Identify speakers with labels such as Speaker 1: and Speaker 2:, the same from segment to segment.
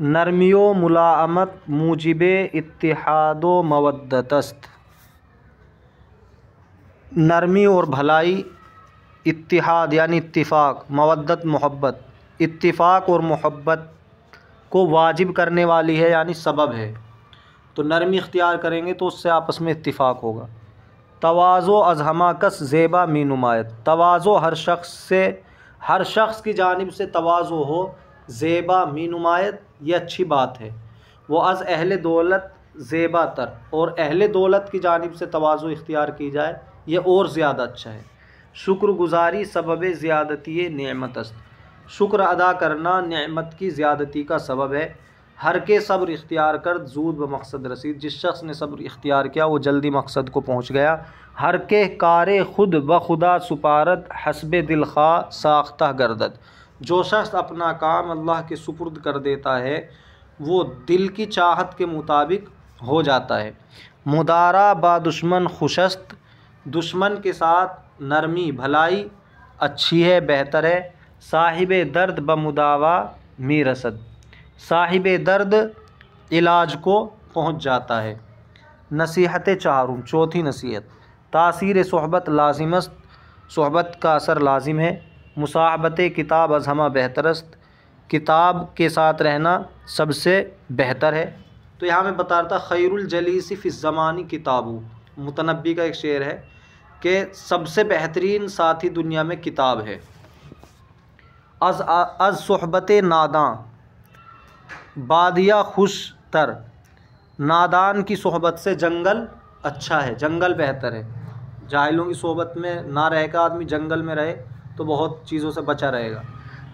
Speaker 1: नरमियो मुलाअमत मूजिब इत्तिहादो मवद्दतस्त। नरमी और भलाई, इत्तिहाद यानी इत्तिफ़ाक, मवद्दत मोहब्बत, इत्तिफ़ाक और मोहब्बत को वाजिब करने वाली है यानी सबब है। तो नरमी इख्तियार करेंगे तो उससे आपस में इत्तिफ़ाक होगा। तवाज़ो अज़हमा कस ज़ेबा मी नुमायत। तवाज़ो हर शख्स की जानिब से तवाज़ो हो, ज़ेबा मी नुमायत ये अच्छी बात है। वो अज़ अहले दौलत ज़ेबा तर, और अहले दौलत की जानिब से तवाज़ो इख्तियार की जाए ये और ज़्यादा अच्छा है। शुक्रगुज़ारी सबब ज़्यादती नेमत अस्त। शुक्र अदा करना नेमत की ज़्यादती का सबब है। हर के सब्र इख्तियार कर जूद ब मकसद रसीद। जिस शख्स ने सब्र इख्तियार किया वो जल्दी मकसद को पहुँच गया। हर के कारे खुद ब खुदा सुपारत हस्बे दिल खा साख्ता गर्दद। जो शख्स अपना काम अल्लाह के सुपुर्द कर देता है वो दिल की चाहत के मुताबिक हो जाता है। मुदारा बा दुश्मन खुशस्त। दुश्मन के साथ नरमी भलाई अच्छी है, बेहतर है। साहिब दर्द ब मुदावा मी रसद। साहिब दर्द इलाज को पहुँच जाता है। नसीहत चारुम, चौथी नसीहत। तासीर सोहबत लाजिमस्त। सोहबत का असर लाजिम है। मुसाहबत किताब अज़हमा बेहतरस्त। किताब के साथ रहना सबसे बेहतर है। तो यहाँ मैं बता रहा था खैरुल जलीसी फ़िज़ ज़मानी किताबु। मुतनब्बी का एक शेर है कि सबसे बेहतरीन साथी दुनिया में किताब है। अज़ सोहबत नादां बादिया खुश तर। नादान की सोहबत से जंगल अच्छा है, जंगल बेहतर है। जाहिलों की सोहबत में ना रह कर आदमी जंगल में रहे तो बहुत चीज़ों से बचा रहेगा।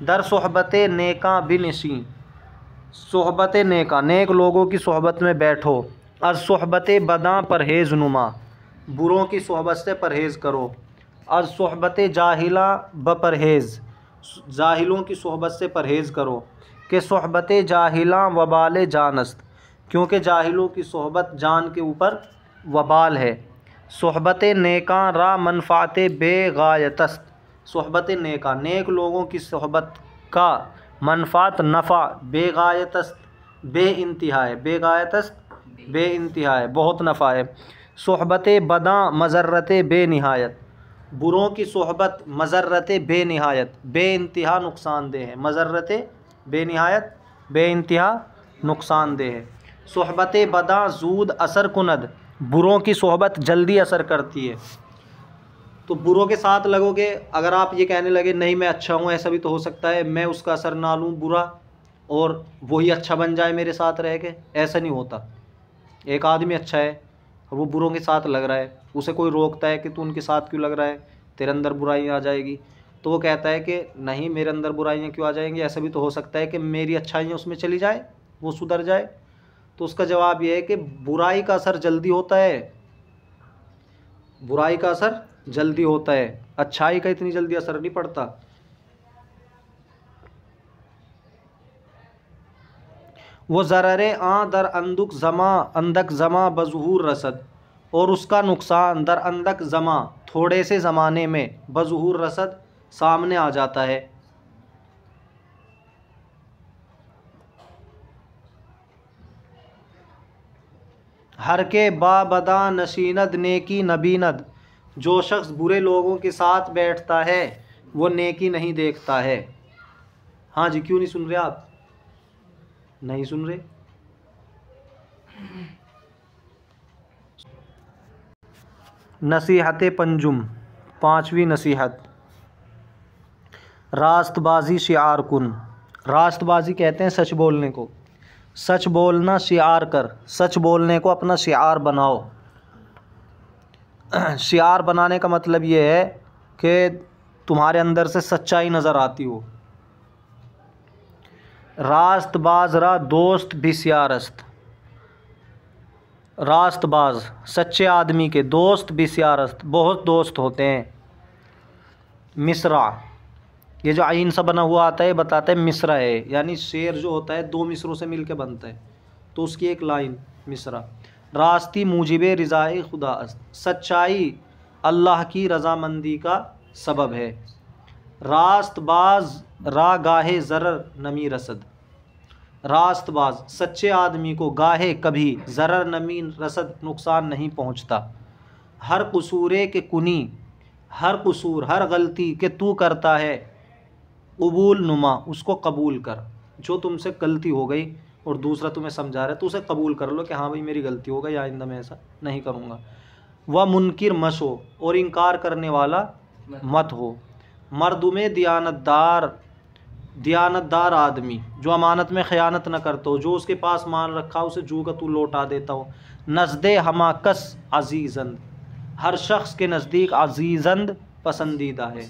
Speaker 1: दर सोहबत नेका बिनशी। सोहबत नेका, नेक लोगों की सोहबत में बैठो। अज़ सोहबत बदां परहेज़ नुमा। बुरों की सोहबत से परहेज़ करो। अज़ सोहबत जाहिला ब परहेज़। जाहिलों की सोहबत से परहेज़ करो। कि सोहबत जाहिला वबाल जानस्त। क्योंकि जाहिलों की सोहबत जान के ऊपर वबाल है। सोहबत नेका रा मनफ़ात बेगायतस्त। सोहबत नेका, नेक लोगों की सोहबत का मनफ़ात नफ़ा बेगायतस्त बे इंतहा है। बेगायतस्त बे इंतहा है, बहुत नफ़ा है। सोहबत बदां मज़र्रत बे निहायत। बुरों की सोहबत मज़र्रत बे निहायत बे इंतहा नुकसानदेह है। मज़र्रत बे निहायत बे इंतहा नुकसानदेह है। सोहबत बदां जूद असर कुनद। बुरों की सोहबत जल्दी असर करती है। तो बुरों के साथ लगोगे, अगर आप ये कहने लगे नहीं मैं अच्छा हूँ, ऐसा भी तो हो सकता है मैं उसका असर ना लूँ बुरा और वही अच्छा बन जाए मेरे साथ रह के, ऐसा नहीं होता। एक आदमी अच्छा है और वो बुरों के साथ लग रहा है, उसे कोई रोकता है कि तू उनके साथ क्यों लग रहा है, तेरे अंदर बुराइयाँ आ जाएगी, तो वो कहता है कि नहीं मेरे अंदर बुराइयाँ क्यों आ जाएंगी, ऐसा भी तो हो सकता है कि मेरी अच्छाइयाँ उसमें चली जाए, वो सुधर जाए। तो उसका जवाब यह है कि बुराई का असर जल्दी होता है, बुराई का असर जल्दी होता है, अच्छाई का इतनी जल्दी असर नहीं पड़ता। वो ज़ररे आ दर अंदुक जमा अंदक जमा बज़ुहूर रसद। और उसका नुकसान दर अंदक जमा थोड़े से ज़माने में बज़ुहूर रसद सामने आ जाता है। हर के बाबदा नशीनद नेकी नबीनद। जो शख्स बुरे लोगों के साथ बैठता है वो नेकी नहीं देखता है। हाँ जी, क्यों नहीं सुन रहे आप? नहीं सुन रहे? नसीहत पंजुम, पांचवी नसीहत। रास्तबाजी शिआर कुन। रास्तबाजी कहते हैं सच बोलने को। सच बोलना शिआर कर, सच बोलने को अपना शिआर बनाओ। शिआर बनाने का मतलब ये है कि तुम्हारे अंदर से सच्चाई नज़र आती हो। रास्तबाज रा दोस्त बिस्यारस्त। रास्तबाज सच्चे आदमी के दोस्त बिस्यारस्त बहुत दोस्त होते हैं। मिसरा, ये जो आइन सा बना हुआ आता है बताता है मिसरा है, यानी शेर जो होता है दो मिसरों से मिलकर बनता है तो उसकी एक लाइन मिसरा। रास्ती मूजिबे रिज़ाए खुदा अस्त। सच्चाई अल्लाह की रज़ामंदी का सबब है। रास्तबाज रा गाहे ज़रर नमी रसद। रास्तबाज सच्चे आदमी को गाहे कभी ज़रर नमी रसद नुकसान नहीं पहुँचता। हर कसूरे के कुनी, हर कसूर हर गलती के तू करता है कबूल नुमा, उसको कबूल कर। जो तुमसे गलती हो गई और दूसरा तुम्हें समझा रहा है तो उसे कबूल कर लो कि हाँ भाई मेरी गलती हो गई, आइंदा मैं ऐसा नहीं करूँगा। वह मुनकिर मश हो और इनकार करने वाला मत हो। मर्दुमे दियानतदार आदमी जो अमानत में ख़यानत न करता हो, जो उसके पास माल रखा उसे जू का तू लौटा देता हो। नज़दे हमाकस अजीज़ंद, हर शख्स के नज़दीक अजीज़ंद पसंदीदा है।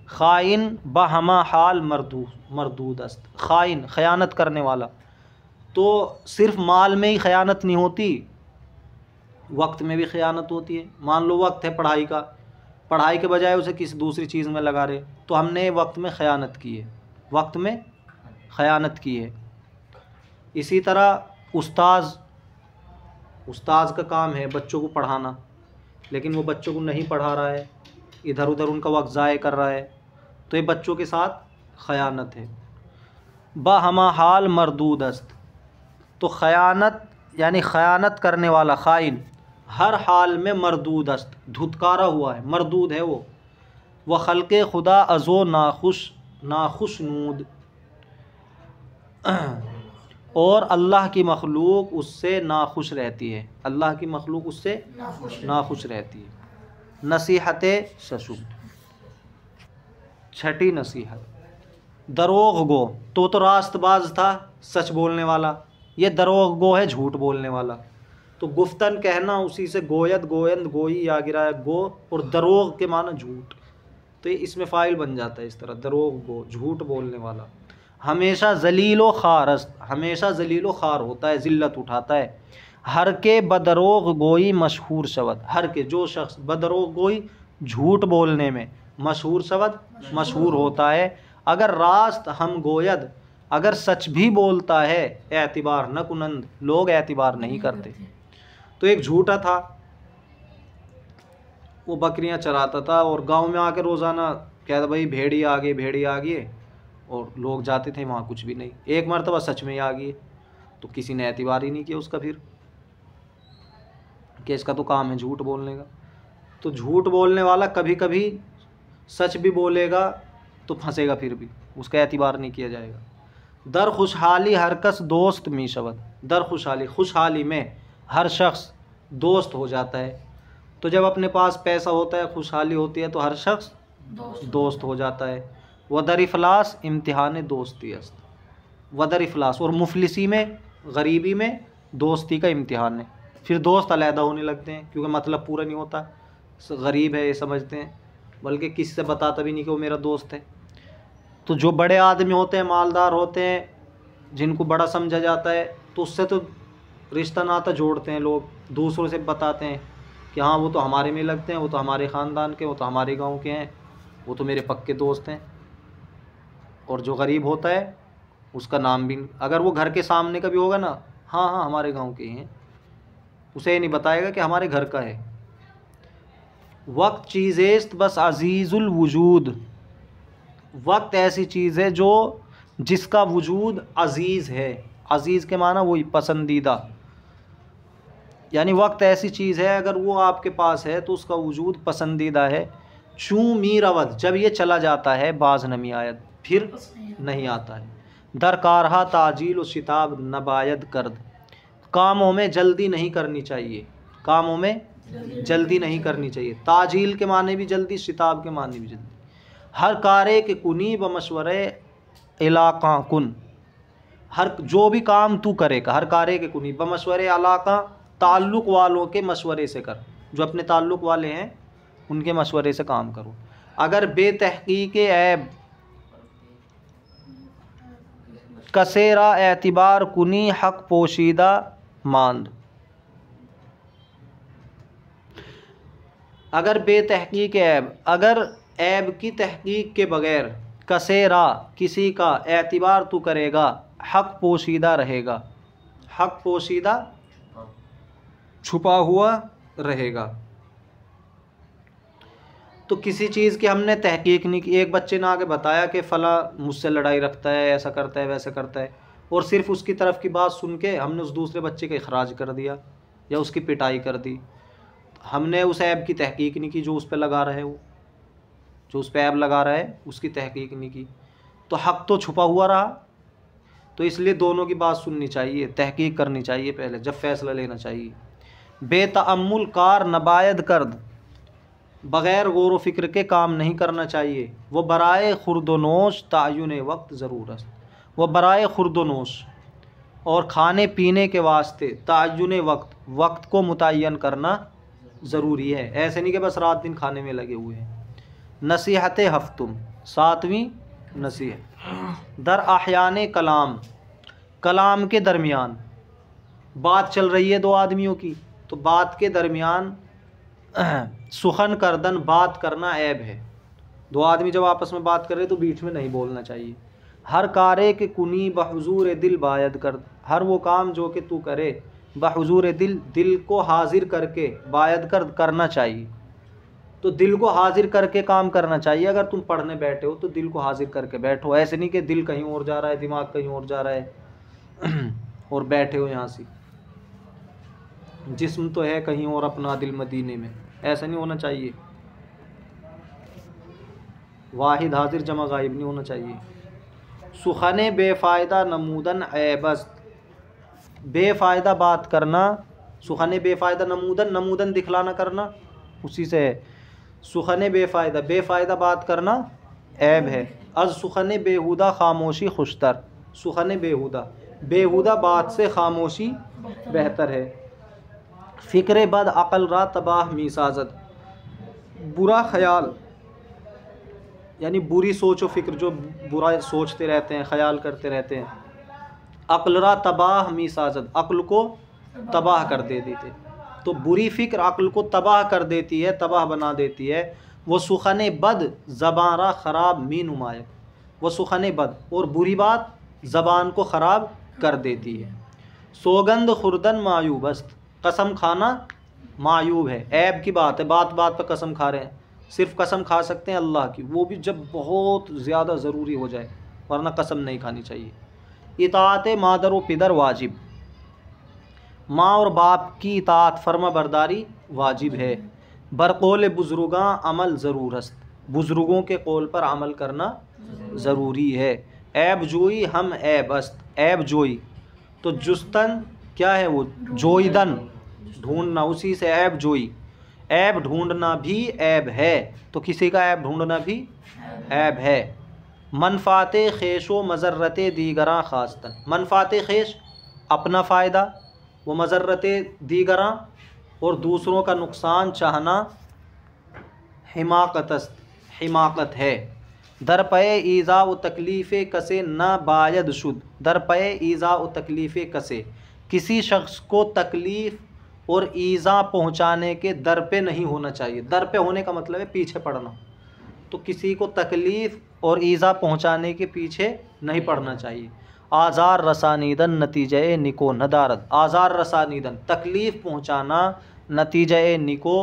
Speaker 1: ख़ाइन बहमा हाल मरदूद अस्त, ख़ाइन ख़यानत करने वाला तो सिर्फ माल में ही ख़यानत नहीं होती, वक्त में भी ख़यानत होती है। मान लो वक्त है पढ़ाई का, पढ़ाई के बजाय उसे किसी दूसरी चीज़ में लगा रहे तो हमने वक्त में ख़यानत की है, वक्त में ख़यानत की है। इसी तरह उस्ताज का काम है बच्चों को पढ़ाना, लेकिन वो बच्चों को नहीं पढ़ा रहा है, इधर उधर उनका वक्त ज़ाय कर रहा है, तो ये बच्चों के साथ ख़यानत है। बहमा हाल मरदूद अस्त, तो ख़यानत यानी ख़यानत करने वाला ख़ाइन हर हाल में मरदूद अस्त, धुतकारा हुआ है, मरदूद है वो। वह खल्क़े खुदा अज़ो नाखुशनूद, और अल्लाह की मखलूक उससे नाखुश रहती है, अल्लाह की मखलूक उससे नाखुश रहती है। नसीहत शशुब, छठी नसीहत। दरोग गो तो रास्तबाज था, सच बोलने वाला, ये दरोग गो है, झूठ बोलने वाला। तो गुफ्तन कहना उसी से गोयद गोयंद गोई या गिराया गो, और दरोग के माना झूठ, तो ये इसमें फ़ाइल बन जाता है इस तरह, दरोग गो झूठ बोलने वाला। हमेशा जलीलो खारस्त, हमेशा जलीलो खार होता है, ज़िल्लत उठाता है। हर के बदरोग गोई मशहूर शवद, हर के जो शख्स बदरोग गोई झूठ बोलने में मशहूर शवद मशहूर होता है। अगर रास्त हम गोयद, अगर सच भी बोलता है एतबार न कुनंद, लोग एतबार नहीं करते। तो एक झूठा था, वो बकरियां चराता था और गांव में आके रोज़ाना कहता भाई भेड़िया आ गई, और लोग जाते थे वहाँ कुछ भी नहीं। एक मरतबा सच में ही आ गई तो किसी ने एतबार ही नहीं किया उसका, फिर कि इसका तो काम है झूठ बोलने का। तो झूठ बोलने वाला कभी कभी सच भी बोलेगा तो फंसेगा, फिर भी उसका एतबार नहीं किया जाएगा। दर खुशहाली हरकस दोस्त मी शबद, दर खुशहाली में हर शख्स दोस्त हो जाता है। तो जब अपने पास पैसा होता है, खुशहाली होती है, तो हर शख्स दोस्त हो जाता है। वदर इफलास इम्तिहान दोस्ती अस्त, वदर इफलास और मुफलिसी में, गरीबी में दोस्ती का इम्तिहान है। फिर दोस्त अलहदा होने लगते हैं क्योंकि मतलब पूरा नहीं होता, गरीब है ये समझते हैं, बल्कि किसी से बताता भी नहीं कि वो मेरा दोस्त है। तो जो बड़े आदमी होते हैं, मालदार होते हैं, जिनको बड़ा समझा जाता है, तो उससे तो रिश्ता नाता जोड़ते हैं लोग, दूसरों से बताते हैं कि हाँ वो तो हमारे में लगते हैं, वो तो हमारे ख़ानदान के, वो तो हमारे गांव के हैं, वो तो मेरे पक्के दोस्त हैं। और जो गरीब होता है उसका नाम भी, अगर वो घर के सामने का भी होगा ना, हाँ हाँ हमारे गांव के हैं, उसे ये नहीं बताएगा कि हमारे घर का है। वक्त चीज़ेस्त बस अजीज़ुल वजूद, वक्त ऐसी चीज़ है जो जिसका वजूद अजीज़ है, अजीज़ के माना वही पसंदीदा, यानी वक्त ऐसी चीज़ है अगर वो आपके पास है तो उसका वजूद पसंदीदा है। चूँ मीरवद, जब ये चला जाता है, बाज नमी आयत फिर नहीं आता है। दरकारहा ताजील और शिताब नबायद कर्द, कामों में जल्दी नहीं करनी चाहिए, कामों में जल्दी नहीं करनी चाहिए। ताजील के माने भी जल्दी, शिताब के माने भी जल्दी। हर कारे के कुनी ब मशवरे इलाका कुन, हर जो भी काम तू करेगा, हर कारे के कुनी ब मशवरे इलाका, ताल्लुक़ वालों के मशवरे से कर, जो अपने ताल्लुक़ वाले हैं उनके मशवरे से काम करो। अगर बेतहकीक ऐब कसेरा एतबार कुनी हक पोशीदा मांद, अगर बेतहकीक ऐब, अगर ऐब की तहकीक के बग़ैर, कसेरा किसी का एतबार तू करेगा, हक पोशीदा रहेगा, हक पोशीदा छुपा हुआ रहेगा। तो किसी चीज़ की हमने तहकीक नहीं की, एक बच्चे ने आके बताया कि फ़ला मुझसे लड़ाई रखता है, ऐसा करता है वैसा करता है, और सिर्फ़ उसकी तरफ की बात सुन के हमने उस दूसरे बच्चे का इखराज कर दिया या उसकी पिटाई कर दी, हमने उस ऐब की तहकीक नहीं की जो उस पर लगा रहा है, वो जो उस पर ऐब लगा रहा है उसकी तहकीक नहीं की, तो हक़ तो छुपा हुआ रहा। तो इसलिए दोनों की बात सुननी चाहिए, तहकीक करनी चाहिए पहले, जब फ़ैसला लेना चाहिए। बेतअम्मुल कार नबायद कर्द, बग़ैर गौर व फ़िक्र के काम नहीं करना चाहिए। वो बराए खुर्दनोश तायुन वक्त ज़रूरत, वो बराए खुर्दनोश और खाने पीने के वास्ते तायुन वक्त, वक्त को मुतय्यन करना ज़रूरी है। ऐसे नहीं कि बस रात दिन खाने में लगे हुए हैं। नसीहत हफ्तुम, 7वीं नसीहत, दर अहयान कलाम, कलाम के दरमियान बात चल रही है दो आदमियों की, तो बात के दरमियान सुखन करदन, बात करना ऐब है। दो आदमी जब आपस में बात कर रहे तो बीच में नहीं बोलना चाहिए। हर कारे के कुनी बहुजूर दिल बायद कर, हर वो काम जो कि तू करे बहुजूर दिल, दिल को हाजिर करके बायद कर, करना चाहिए। तो दिल को हाजिर करके काम करना चाहिए। अगर तुम पढ़ने बैठे हो तो दिल को हाजिर करके बैठो, ऐसे नहीं कि दिल कहीं और जा रहा है, दिमाग कहीं और जा रहा है और बैठे हो यहाँ से, जिस्म तो है कहीं और, अपना दिल मदीने में, ऐसा नहीं होना चाहिए। वाहिद हाजिर जमा गायब नहीं होना चाहिए। सुखने बेफ़ायदा नमूदन ऐबस्त, बेफ़ायदा बात करना, सुखने बेफ़ायदा नमूदन, नमूदन दिखलाना करना, उसी से है। सुखने बेफ़ायदा, बेफ़ायदा बात करना ऐब है। अज सुखने बेहुदा खामोशी खुशतर, सुखने बेहुदा, बेहुदा बात से खामोशी बेहतर है। फ़िक्र बद अक़ल रा तबाह मीसाजत, बुरा ख्याल यानी बुरी सोच व फ़िक्र, जो बुरा सोचते रहते हैं, ख्याल करते रहते हैं। अक़ल रा तबाह मीसाजत, अक़ल को तबाह कर देते, तो बुरी फ़िक्र अक़ल को तबाह कर देती है, तबाह बना देती है। वो सुखने बद ज़बान रा ख़राब मी नुमायक, वो सुखने बद और बुरी बात ज़बान को ख़राब कर देती है। सोगंद खुर्दन मायूबस्त, कसम खाना मायूब है, ऐब की बात है, बात बात पर कसम खा रहे हैं। सिर्फ़ कसम खा सकते हैं अल्लाह की, वो भी जब बहुत ज़्यादा ज़रूरी हो जाए, वरना कसम नहीं खानी चाहिए। इताअत मादर व पिदर वाजिब, माँ और बाप की इताअत फर्मा बरदारी वाजिब है। बरकौल बुज़ुर्गां अमल ज़रूरत, बुज़ुर्गों के कौल पर अमल करना ज़रूरी है। ऐब जोई हम ऐबस्त, ऐब जोई तो जुस्तन क्या है वो, जोईदन ढूंढना, उसी से ऐब जोई, ऐब ढूंढना भी ऐब है, तो किसी का ऐब ढूंढना भी ऐब है। मनफ़ाते ख़ेश व मज़र्रत दीगरां ख़ास्तन, मनफ़ाते ख़ेश अपना फ़ायदा, व मज़र्रत दीगरां और दूसरों का नुकसान चाहना हिमाकतस्त, हिमाकत है। दरपए ईज़ा व तकलीफ़ कसे न बायद शुद, दरपए ईज़ा व तकलीफ़ कसे, किसी शख्स को तकलीफ़ और ईज़ा पहुँचाने के दर पे नहीं होना चाहिए। दर पे होने का मतलब है पीछे पड़ना, तो किसी को तकलीफ़ और ईज़ा पहुँचाने के पीछे नहीं पड़ना चाहिए। आज़ार रसानीदन नतीजे निको नदारत, आज़ार रसानीदन तकलीफ़ पहुँचाना, नतीजे निको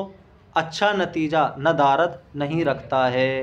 Speaker 1: अच्छा नतीजा नदारत नहीं रखता है।